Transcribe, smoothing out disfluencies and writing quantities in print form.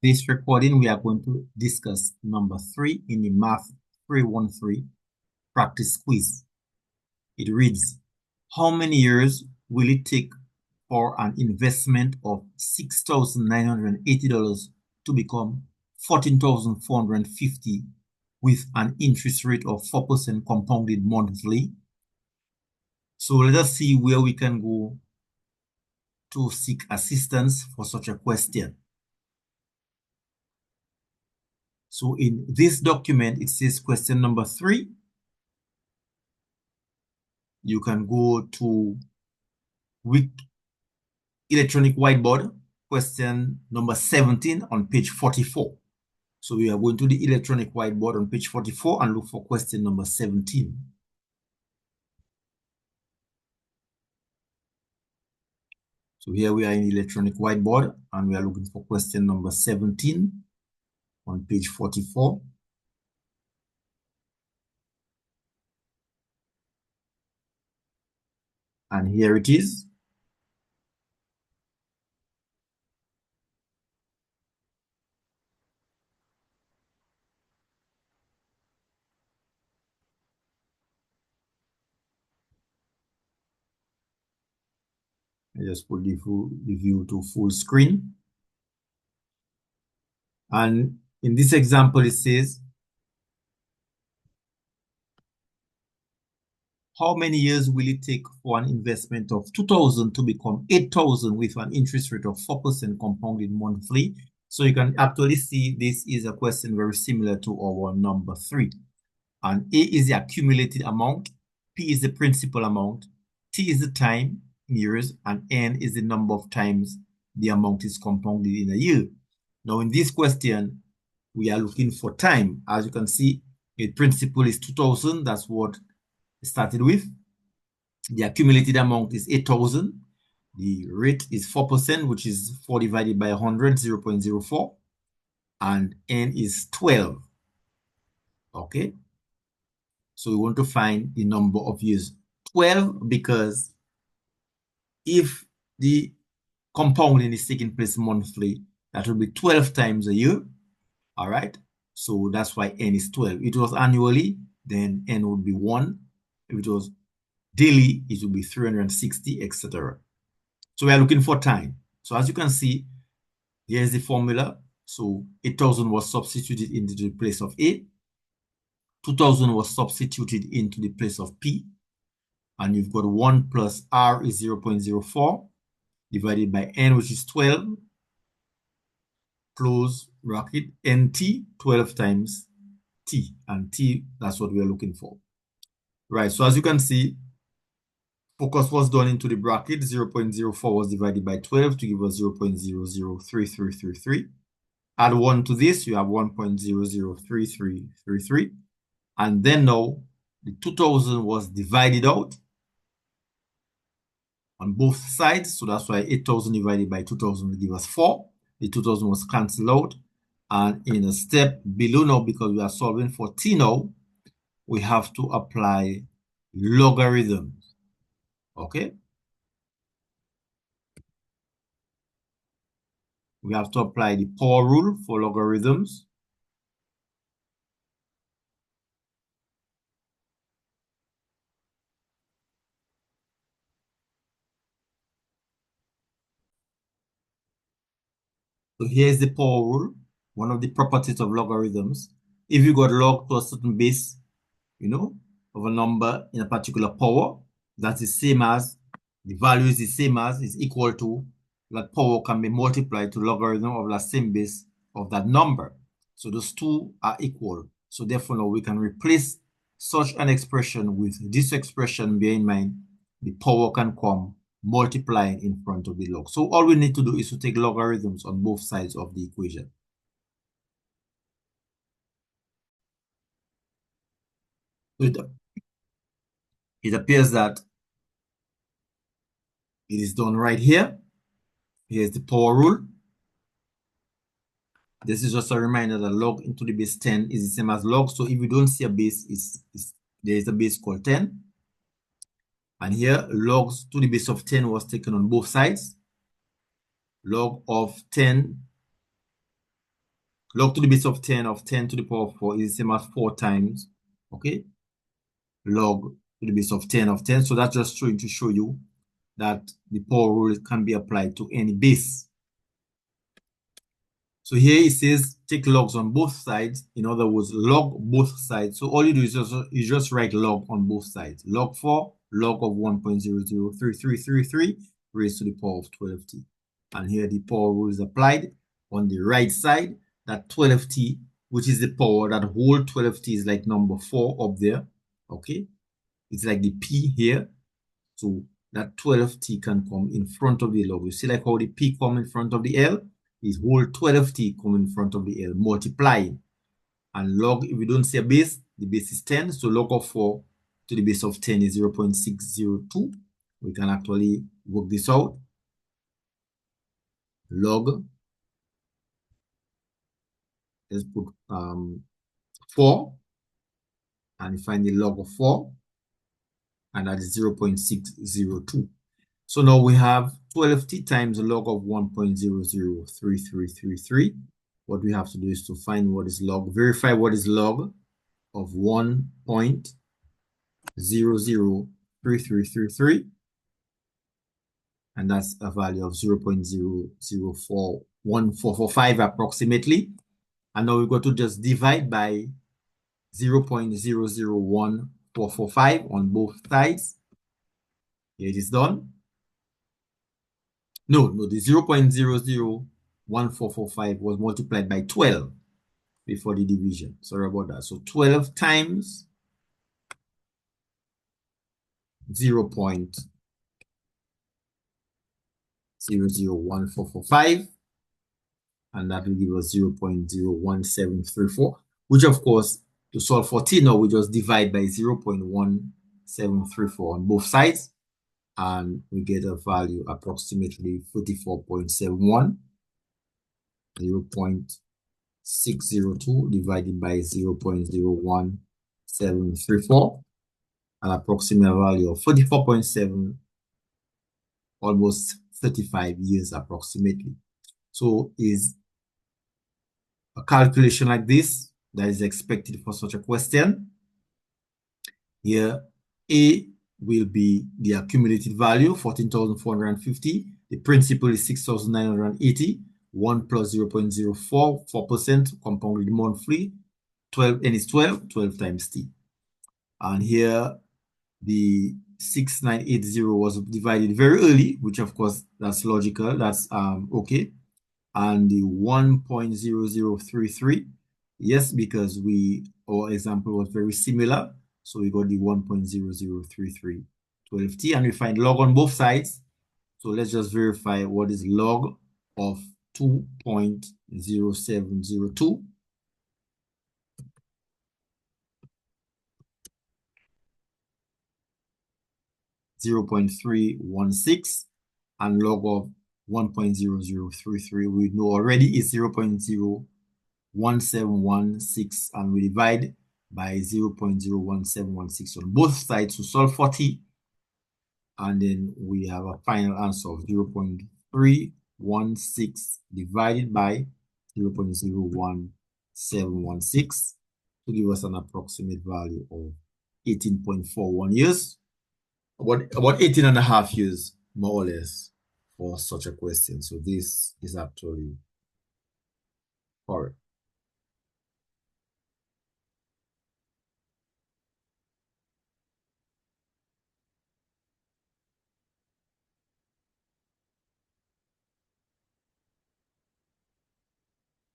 this recording, we are going to discuss number 3 in the Math 313 practice quiz. It reads, how many years will it take for an investment of $6,980 to become $14,450 with an interest rate of 4% compounded monthly? So let us see where we can go to seek assistance for such a question. So in this document, it says question number 3. You can go to electronic whiteboard, question number 17 on page 44. So we are going to the electronic whiteboard on page 44 and look for question number 17. So here we are in electronic whiteboard and we are looking for question number 17 on page 44. And here it is. I just put the view to full screen. And in this example, it says, how many years will it take for an investment of $2,000 to become $8,000 with an interest rate of 4% compounded monthly? So you can actually see this is a question very similar to our number 3. And A is the accumulated amount, P is the principal amount, T is the time in years, and N is the number of times the amount is compounded in a year. Now in this question, we are looking for time. As you can see, the principal is 2,000. That's what it started with. The accumulated amount is 8,000. The rate is 4%, which is 4 divided by 100, 0.04. And N is 12. Okay. So we want to find the number of years. 12, because if the compounding is taking place monthly, that will be 12 times a year. All right. So that's why N is 12. If it was annually, then N would be 1. If it was daily, it would be 360, etc. So we are looking for time. So as you can see, here's the formula. So 8,000 was substituted into the place of A. 2,000 was substituted into the place of P. And you've got 1 plus R is 0.04 divided by N, which is 12, close bracket, NT, 12 times T. And T, that's what we are looking for. Right, so as you can see, focus was done into the bracket. 0.04 was divided by 12 to give us 0.003333. Add 1 to this, you have 1.003333. And then now, the 2,000 was divided out on both sides. So that's why 8,000 divided by 2,000 will give us 4. The 2,000 was cancelled out. And in a step below now, because we are solving for T now, we have to apply logarithms. Okay? We have to apply the power rule for logarithms. So here's the power rule, one of the properties of logarithms. If you got log to a certain base, of a number in a particular power, that's the same as, the value is the same as, is equal to, that power can be multiplied to logarithm of the same base of that number. So those two are equal. So therefore now we can replace such an expression with this expression. Bear in mind, the power can come multiplying in front of the log. So all we need to do is to take logarithms on both sides of the equation. It appears that it is done right here. Here's the power rule. This is just a reminder that log into the base 10 is the same as log. So if you don't see a base, there is a base called 10. And here, logs to the base of 10 was taken on both sides. Log of 10 Log to the base of 10 to the power of 4 is the same as 4 times, okay? Log to the base of 10. So that's just trying to show you that the power rule can be applied to any base. So here it says take logs on both sides. In other words, log both sides. So all you do is just write log on both sides. Log 4, log of 1.003333 raised to the power of 12t. And here the power rule is applied on the right side. That 12t, which is the power, that whole 12t is like number 4 up there. Okay, it's like the p here. So that 12t can come in front of the log. You see like how the p come in front of the L? Is whole 12t come in front of the L, multiplying. And log, if we don't say a base, the base is 10. So log of 4 to the base of 10 is 0.602. We can actually work this out. Log, let's put 4, and find the log of 4, and that is 0.602. So now we have 12t times the log of 1.003333. What we have to do is to find what is log, verify what is log of 1.003333. And that's a value of 0.004145 approximately. And now we've got to just divide by 0.001445 on both sides. Here it is done. No, the 0.001445 was multiplied by 12 before the division. Sorry about that. So 12 times 0.001445, and that will give us 0.01734, which of course, to solve for t now, we just divide by 0.1734 on both sides, and we get a value approximately 44.71. 0.602 divided by 0.01734, an approximate value of 44.7, almost 35 years approximately. So is a calculation like this that is expected for such a question. Here, A will be the accumulated value, 14,450. The principal is 6,980. 1 plus 0.04, 4% compounded monthly. 12, and it's 12 times t. And here, the 6980 was divided very early, which of course, that's logical. That's okay. And the 1.0033, yes, because our example was very similar. So we got the 1.0033 12t, and we find log on both sides. So let's just verify what is log of 2.0702. (0.316), and log of 1.0033 we know already is 0.01716, and we divide by 0.01716 on both sides to solve for t, and then we have a final answer of 0.316 divided by 0.01716 to give us an approximate value of 18.41 years. About 18 and a half years, more or less, for such a question. So this is actually correct.